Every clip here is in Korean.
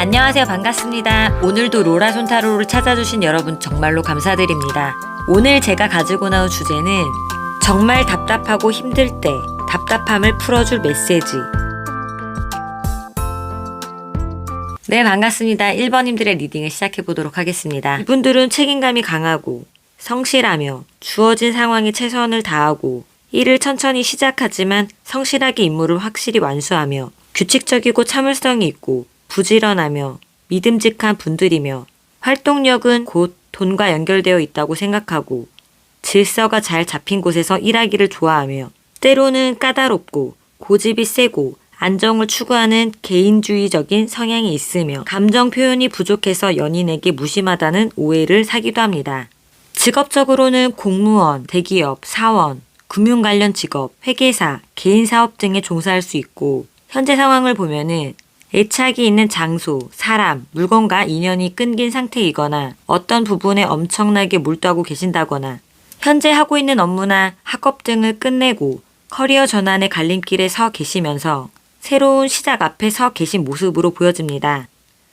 안녕하세요. 반갑습니다. 오늘도 로라 손타로를 찾아주신 여러분 정말로 감사드립니다. 오늘 제가 가지고 나온 주제는 정말 답답하고 힘들 때 답답함을 풀어줄 메시지. 네, 반갑습니다. 1번님들의 리딩을 시작해보도록 하겠습니다. 이분들은 책임감이 강하고 성실하며 주어진 상황에 최선을 다하고 일을 천천히 시작하지만 성실하게 임무를 확실히 완수하며 규칙적이고 참을성이 있고 부지런하며 믿음직한 분들이며 활동력은 곧 돈과 연결되어 있다고 생각하고 질서가 잘 잡힌 곳에서 일하기를 좋아하며 때로는 까다롭고 고집이 세고 안정을 추구하는 개인주의적인 성향이 있으며 감정 표현이 부족해서 연인에게 무심하다는 오해를 사기도 합니다. 직업적으로는 공무원, 대기업, 사원, 금융 관련 직업, 회계사, 개인사업 등에 종사할 수 있고 현재 상황을 보면은 애착이 있는 장소, 사람, 물건과 인연이 끊긴 상태이거나 어떤 부분에 엄청나게 몰두하고 계신다거나 현재 하고 있는 업무나 학업 등을 끝내고 커리어 전환의 갈림길에 서 계시면서 새로운 시작 앞에 서 계신 모습으로 보여집니다.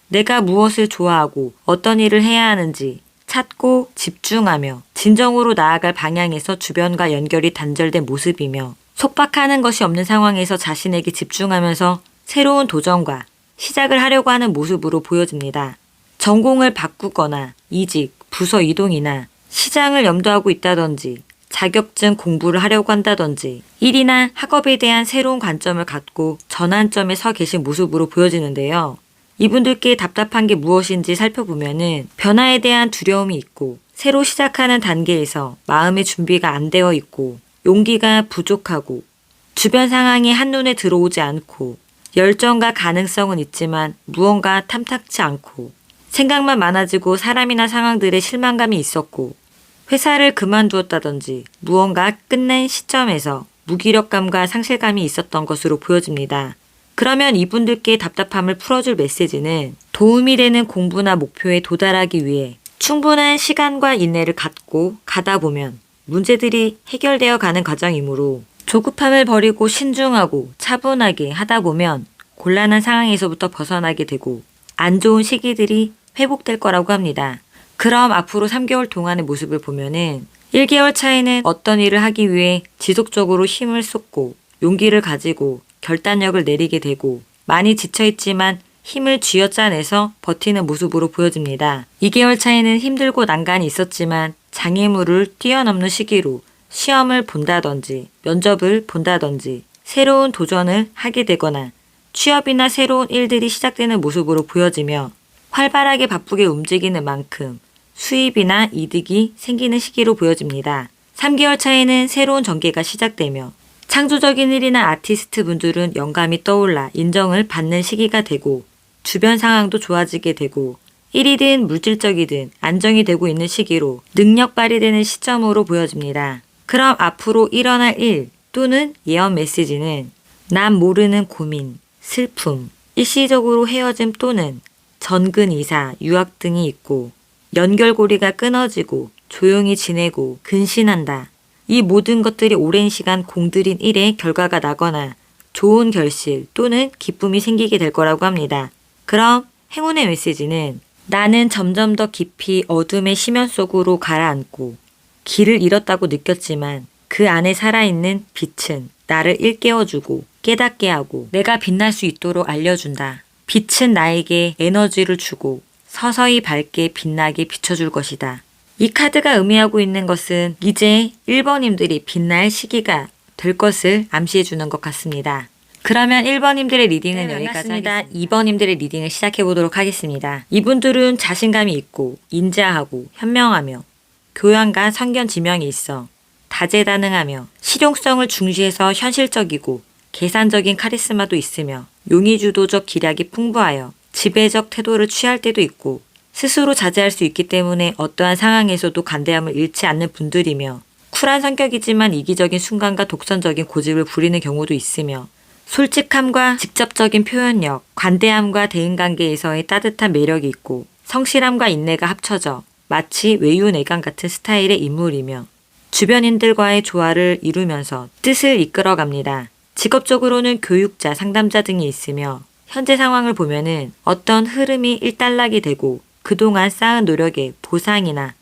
내가 무엇을 좋아하고 어떤 일을 해야 하는지 찾고 집중하며 진정으로 나아갈 방향에서 주변과 연결이 단절된 모습이며 속박하는 것이 없는 상황에서 자신에게 집중하면서 새로운 도전과 시작을 하려고 하는 모습으로 보여집니다. 전공을 바꾸거나 이직, 부서 이동이나 시장을 염두하고 있다든지 자격증 공부를 하려고 한다든지 일이나 학업에 대한 새로운 관점을 갖고 전환점에 서 계신 모습으로 보여지는데요. 이분들께 답답한 게 무엇인지 살펴보면은 변화에 대한 두려움이 있고 새로 시작하는 단계에서 마음의 준비가 안 되어 있고 용기가 부족하고 주변 상황이 한눈에 들어오지 않고 열정과 가능성은 있지만 무언가 탐탁치 않고 생각만 많아지고 사람이나 상황들의 실망감이 있었고 회사를 그만두었다든지 무언가 끝낸 시점에서 무기력감과 상실감이 있었던 것으로 보여집니다. 그러면 이분들께 답답함을 풀어줄 메시지는 도움이 되는 공부나 목표에 도달하기 위해 충분한 시간과 인내를 갖고 가다 보면 문제들이 해결되어 가는 과정이므로 조급함을 버리고 신중하고 차분하게 하다 보면 곤란한 상황에서부터 벗어나게 되고 안 좋은 시기들이 회복될 거라고 합니다. 그럼 앞으로 3개월 동안의 모습을 보면은 1개월 차에는 어떤 일을 하기 위해 지속적으로 힘을 쏟고 용기를 가지고 결단력을 내리게 되고 많이 지쳐있지만 힘을 쥐어짜내서 버티는 모습으로 보여집니다. 2개월 차에는 힘들고 난간이 있었지만 장애물을 뛰어넘는 시기로 시험을 본다든지 면접을 본다든지 새로운 도전을 하게 되거나 취업이나 새로운 일들이 시작되는 모습으로 보여지며 활발하게 바쁘게 움직이는 만큼 수입이나 이득이 생기는 시기로 보여집니다. 3개월 차에는 새로운 전개가 시작되며 창조적인 일이나 아티스트 분들은 영감이 떠올라 인정을 받는 시기가 되고 주변 상황도 좋아지게 되고 일이든 물질적이든 안정이 되고 있는 시기로 능력 발휘되는 시점으로 보여집니다. 그럼 앞으로 일어날 일 또는 예언 메시지는 남 모르는 고민, 슬픔, 일시적으로 헤어짐 또는 전근 이사, 유학 등이 있고 연결고리가 끊어지고 조용히 지내고 근신한다. 이 모든 것들이 오랜 시간 공들인 일의 결과가 나거나 좋은 결실 또는 기쁨이 생기게 될 거라고 합니다. 그럼 행운의 메시지는 나는 점점 더 깊이 어둠의 심연 속으로 가라앉고 길을 잃었다고 느꼈지만 그 안에 살아있는 빛은 나를 일깨워주고 깨닫게 하고 내가 빛날 수 있도록 알려준다. 빛은 나에게 에너지를 주고 서서히 밝게 빛나게 비춰줄 것이다. 이 카드가 의미하고 있는 것은 이제 1번님들이 빛날 시기가 될 것을 암시해주는 것 같습니다. 그러면 1번님들의 리딩은 여기까지 하겠습니다. 2번님들의 리딩을 시작해보도록 하겠습니다. 이분들은 자신감이 있고 인자하고 현명하며 교양과 선견 지명이 있어 다재다능하며 실용성을 중시해서 현실적이고 계산적인 카리스마도 있으며 용의주도적 기량이 풍부하여 지배적 태도를 취할 때도 있고 스스로 자제할 수 있기 때문에 어떠한 상황에서도 관대함을 잃지 않는 분들이며 쿨한 성격이지만 이기적인 순간과 독선적인 고집을 부리는 경우도 있으며 솔직함과 직접적인 표현력, 관대함과 대인관계에서의 따뜻한 매력이 있고 성실함과 인내가 합쳐져 마치 외유내강 같은 스타일의 인물이며 주변인들과의 조화를 이루면서 뜻을 이끌어갑니다. 직업적으로는 교육자, 상담자 등이 있으며 현재 상황을 보면은 어떤 흐름이 일단락이 되고 그동안 쌓은 노력에 보상이나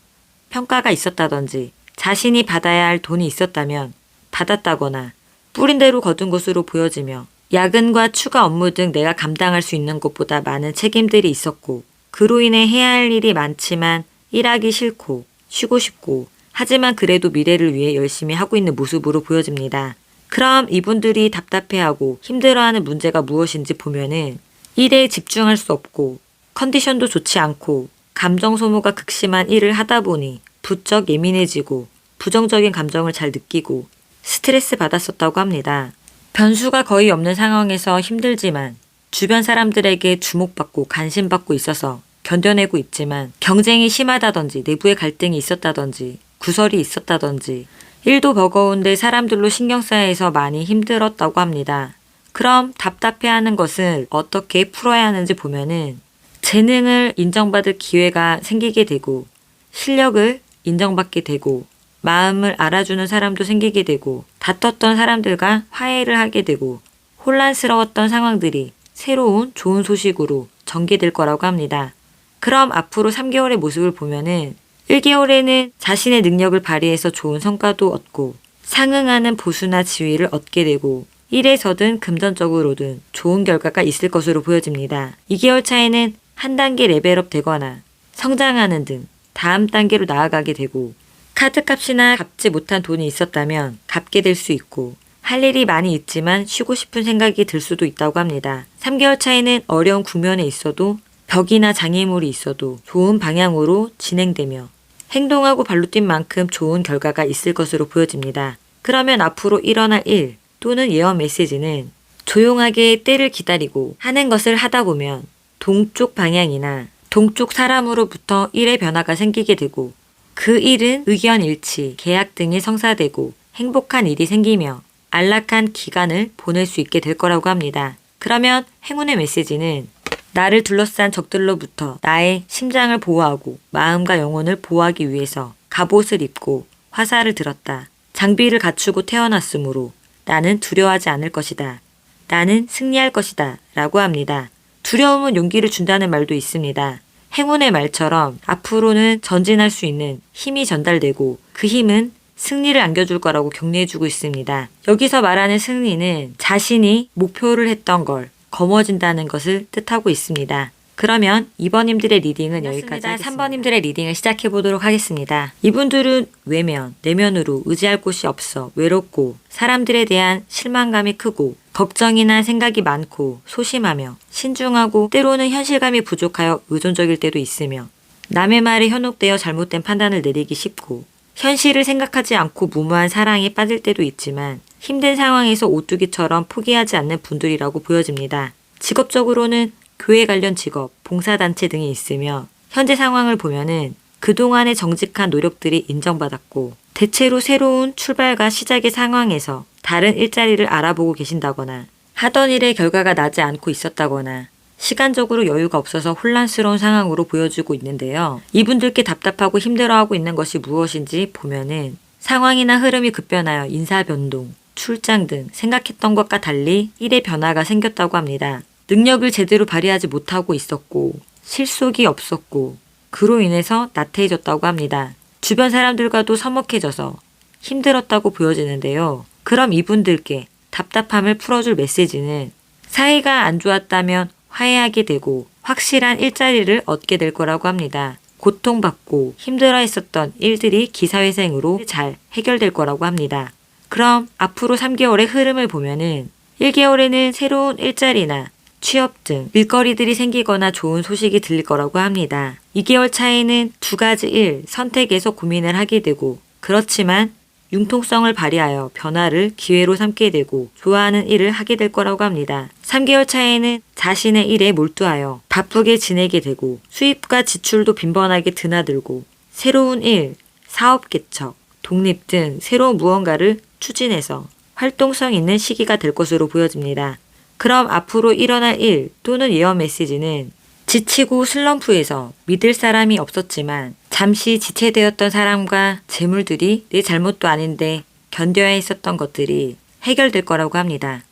평가가 있었다든지 자신이 받아야 할 돈이 있었다면 받았다거나 뿌린 대로 거둔 것으로 보여지며 야근과 추가 업무 등 내가 감당할 수 있는 것보다 많은 책임들이 있었고 그로 인해 해야 할 일이 많지만 일하기 싫고 쉬고 싶고 하지만 그래도 미래를 위해 열심히 하고 있는 모습으로 보여집니다. 그럼 이분들이 답답해하고 힘들어하는 문제가 무엇인지 보면은 일에 집중할 수 없고 컨디션도 좋지 않고 감정 소모가 극심한 일을 하다 보니 부쩍 예민해지고 부정적인 감정을 잘 느끼고 스트레스 받았었다고 합니다. 변수가 거의 없는 상황에서 힘들지만 주변 사람들에게 주목받고 관심받고 있어서 견뎌내고 있지만 경쟁이 심하다든지 내부의 갈등이 있었다든지 구설이 있었다든지 일도 버거운데 사람들로 신경 쌓여서 많이 힘들었다고 합니다. 그럼 답답해하는 것을 어떻게 풀어야 하는지 보면은 재능을 인정받을 기회가 생기게 되고 실력을 인정받게 되고 마음을 알아주는 사람도 생기게 되고 다퉜던 사람들과 화해를 하게 되고 혼란스러웠던 상황들이 새로운 좋은 소식으로 전개될 거라고 합니다. 그럼 앞으로 3개월의 모습을 보면은 1개월에는 자신의 능력을 발휘해서 좋은 성과도 얻고 상응하는 보수나 지위를 얻게 되고 일에서든 금전적으로든 좋은 결과가 있을 것으로 보여집니다. 2개월 차에는 한 단계 레벨업 되거나 성장하는 등 다음 단계로 나아가게 되고 카드값이나 갚지 못한 돈이 있었다면 갚게 될 수 있고 할 일이 많이 있지만 쉬고 싶은 생각이 들 수도 있다고 합니다. 3개월 차에는 어려운 국면에 있어도 벽이나 장애물이 있어도 좋은 방향으로 진행되며 행동하고 발로 뛴 만큼 좋은 결과가 있을 것으로 보여집니다. 그러면 앞으로 일어날 일 또는 예언 메시지는 조용하게 때를 기다리고 하는 것을 하다 보면 동쪽 방향이나 동쪽 사람으로부터 일의 변화가 생기게 되고 그 일은 의견 일치, 계약 등이 성사되고 행복한 일이 생기며 안락한 기간을 보낼 수 있게 될 거라고 합니다. 그러면 행운의 메시지는 나를 둘러싼 적들로부터 나의 심장을 보호하고 마음과 영혼을 보호하기 위해서 갑옷을 입고 화살을 들었다. 장비를 갖추고 태어났으므로 나는 두려워하지 않을 것이다. 나는 승리할 것이다. 라고 합니다. 두려움은 용기를 준다는 말도 있습니다. 행운의 말처럼 앞으로는 전진할 수 있는 힘이 전달되고 그 힘은 승리를 안겨줄 거라고 격려해주고 있습니다. 여기서 말하는 승리는 자신이 목표를 했던 걸 거머쥔다는 것을 뜻하고 있습니다. 그러면 2번님들의 리딩은 여기까지 하겠습니다. 3번님들의 리딩을 시작해 보도록 하겠습니다. 이분들은 외면, 내면으로 의지할 곳이 없어 외롭고 사람들에 대한 실망감이 크고 걱정이나 생각이 많고 소심하며 신중하고 때로는 현실감이 부족하여 의존적일 때도 있으며 남의 말에 현혹되어 잘못된 판단을 내리기 쉽고 현실을 생각하지 않고 무모한 사랑에 빠질 때도 있지만 힘든 상황에서 오뚜기처럼 포기하지 않는 분들이라고 보여집니다. 직업적으로는 교회 관련 직업, 봉사단체 등이 있으며 현재 상황을 보면은 그동안의 정직한 노력들이 인정받았고 대체로 새로운 출발과 시작의 상황에서 다른 일자리를 알아보고 계신다거나 하던 일의 결과가 나지 않고 있었다거나 시간적으로 여유가 없어서 혼란스러운 상황으로 보여지고 있는데요. 이분들께 답답하고 힘들어하고 있는 것이 무엇인지 보면은 상황이나 흐름이 급변하여 인사 변동, 출장 등 생각했던 것과 달리 일의 변화가 생겼다고 합니다. 능력을 제대로 발휘하지 못하고 있었고 실속이 없었고 그로 인해서 나태해졌다고 합니다. 주변 사람들과도 서먹해져서 힘들었다고 보여지는데요. 그럼 이분들께 답답함을 풀어줄 메시지는 사이가 안 좋았다면 화해하게 되고 확실한 일자리를 얻게 될 거라고 합니다. 고통받고 힘들어했었던 일들이 기사회생으로 잘 해결될 거라고 합니다. 그럼 앞으로 3개월의 흐름을 보면은 1개월에는 새로운 일자리나 취업 등 일거리들이 생기거나 좋은 소식이 들릴 거라고 합니다. 2개월 차에는 2가지 일 선택에서 고민을 하게 되고 그렇지만 융통성을 발휘하여 변화를 기회로 삼게 되고 좋아하는 일을 하게 될 거라고 합니다. 3개월 차에는 자신의 일에 몰두하여 바쁘게 지내게 되고 수입과 지출도 빈번하게 드나들고 새로운 일, 사업 개척, 독립 등 새로운 무언가를 추진해서 활동성 있는 시기가 될 것으로 보여집니다. 그럼 앞으로 일어날 일 또는 예언 메시지는 지치고 슬럼프에서 믿을 사람이 없었지만 잠시 지체되었던 사람과 재물들이 내 잘못도 아닌데 견뎌야 했었던 것들이 해결될 거라고 합니다.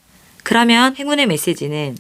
그러면 행운의 메시지는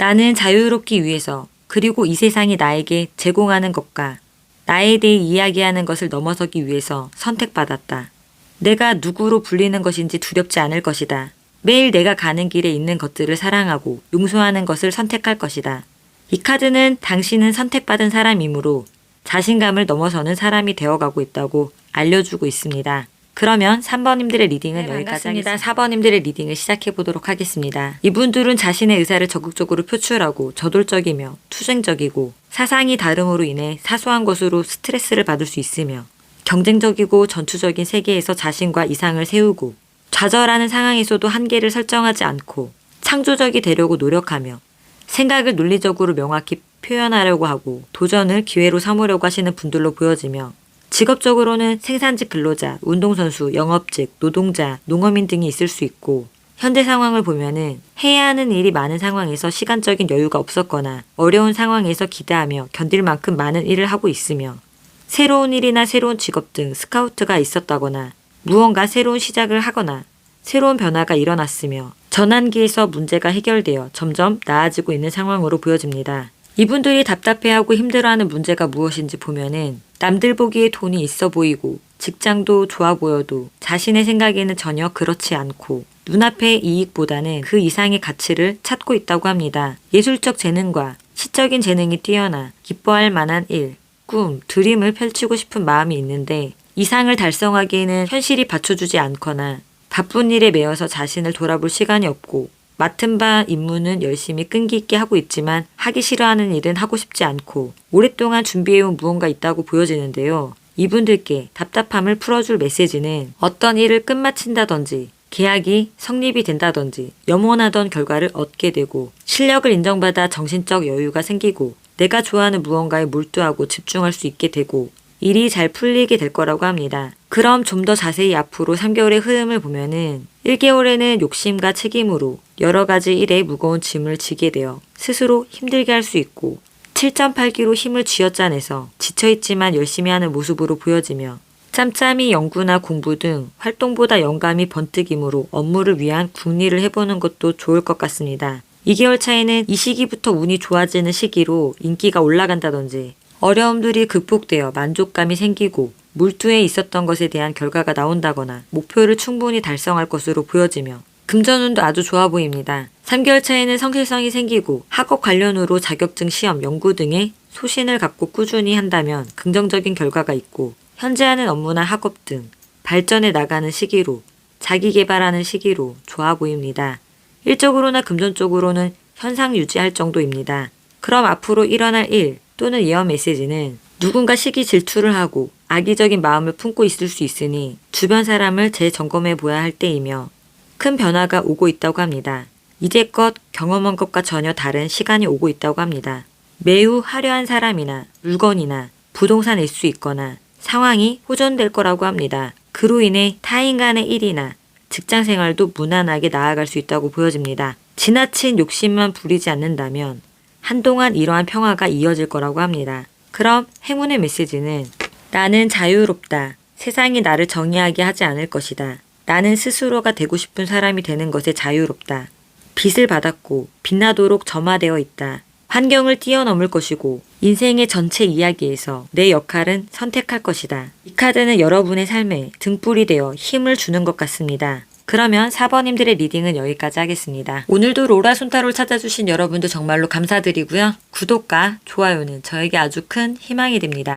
나는 자유롭기 위해서 그리고 이 세상이 나에게 제공하는 것과 나에 대해 이야기하는 것을 넘어서기 위해서 선택받았다. 내가 누구로 불리는 것인지 두렵지 않을 것이다. 매일 내가 가는 길에 있는 것들을 사랑하고 용서하는 것을 선택할 것이다. 이 카드는 당신은 선택받은 사람이므로 자신감을 넘어서는 사람이 되어가고 있다고 알려주고 있습니다. 그러면 3번님들의 리딩은 여기까지 하겠습니다. 4번님들의 리딩을 시작해보도록 하겠습니다. 이분들은 자신의 의사를 적극적으로 표출하고 저돌적이며 투쟁적이고 사상이 다름으로 인해 사소한 것으로 스트레스를 받을 수 있으며 경쟁적이고 전투적인 세계에서 자신과 이상을 세우고 좌절하는 상황에서도 한계를 설정하지 않고 창조적이 되려고 노력하며 생각을 논리적으로 명확히 표현하려고 하고 도전을 기회로 삼으려고 하시는 분들로 보여지며 직업적으로는 생산직 근로자, 운동선수, 영업직, 노동자, 농어민 등이 있을 수 있고 현재 상황을 보면은 해야 하는 일이 많은 상황에서 시간적인 여유가 없었거나 어려운 상황에서 기대하며 견딜 만큼 많은 일을 하고 있으며 새로운 일이나 새로운 직업 등 스카우트가 있었다거나 무언가 새로운 시작을 하거나 새로운 변화가 일어났으며 전환기에서 문제가 해결되어 점점 나아지고 있는 상황으로 보여집니다. 이분들이 답답해하고 힘들어하는 문제가 무엇인지 보면은 남들 보기에 돈이 있어 보이고 직장도 좋아 보여도 자신의 생각에는 전혀 그렇지 않고 눈앞의 이익보다는 그 이상의 가치를 찾고 있다고 합니다. 예술적 재능과 시적인 재능이 뛰어나 기뻐할 만한 일, 꿈, 드림을 펼치고 싶은 마음이 있는데 이상을 달성하기에는 현실이 받쳐주지 않거나 바쁜 일에 매여서 자신을 돌아볼 시간이 없고 맡은 바 임무는 열심히 끈기 있게 하고 있지만 하기 싫어하는 일은 하고 싶지 않고 오랫동안 준비해온 무언가 있다고 보여지는데요. 이분들께 답답함을 풀어줄 메시지는 어떤 일을 끝마친다든지 계약이 성립이 된다든지 염원하던 결과를 얻게 되고 실력을 인정받아 정신적 여유가 생기고 내가 좋아하는 무언가에 몰두하고 집중할 수 있게 되고 일이 잘 풀리게 될 거라고 합니다. 그럼 좀 더 자세히 앞으로 3개월의 흐름을 보면은 1개월에는 욕심과 책임으로 여러 가지 일에 무거운 짐을 지게 되어 스스로 힘들게 할 수 있고 7.8기로 힘을 쥐어짜내서 지쳐있지만 열심히 하는 모습으로 보여지며 짬짬이 연구나 공부 등 활동보다 영감이 번뜩이므로 업무를 위한 궁리를 해보는 것도 좋을 것 같습니다. 2개월 차에는 이 시기부터 운이 좋아지는 시기로 인기가 올라간다든지 어려움들이 극복되어 만족감이 생기고 몰두해 있었던 것에 대한 결과가 나온다거나 목표를 충분히 달성할 것으로 보여지며 금전운도 아주 좋아 보입니다. 3개월 차에는 성실성이 생기고 학업 관련으로 자격증 시험, 연구 등의 소신을 갖고 꾸준히 한다면 긍정적인 결과가 있고 현재 하는 업무나 학업 등 발전해 나가는 시기로 자기 개발하는 시기로 좋아 보입니다. 일적으로나 금전적으로는 현상 유지할 정도입니다. 그럼 앞으로 일어날 일 또는 예언 메시지는 누군가 시기 질투를 하고 악의적인 마음을 품고 있을 수 있으니 주변 사람을 재점검해 보아야 할 때이며 큰 변화가 오고 있다고 합니다. 이제껏 경험한 것과 전혀 다른 시간이 오고 있다고 합니다. 매우 화려한 사람이나 물건이나 부동산일 수 있거나 상황이 호전될 거라고 합니다. 그로 인해 타인 간의 일이나 직장 생활도 무난하게 나아갈 수 있다고 보여집니다. 지나친 욕심만 부리지 않는다면 한동안 이러한 평화가 이어질 거라고 합니다. 그럼 행운의 메시지는 나는 자유롭다. 세상이 나를 정의하게 하지 않을 것이다. 나는 스스로가 되고 싶은 사람이 되는 것에 자유롭다. 빛을 받았고 빛나도록 점화되어 있다. 환경을 뛰어넘을 것이고 인생의 전체 이야기에서 내 역할은 선택할 것이다. 이 카드는 여러분의 삶에 등불이 되어 힘을 주는 것 같습니다. 그러면 4번님들의 리딩은 여기까지 하겠습니다. 오늘도 로라 손타로를 찾아주신 여러분들 정말로 감사드리고요. 구독과 좋아요는 저에게 아주 큰 희망이 됩니다.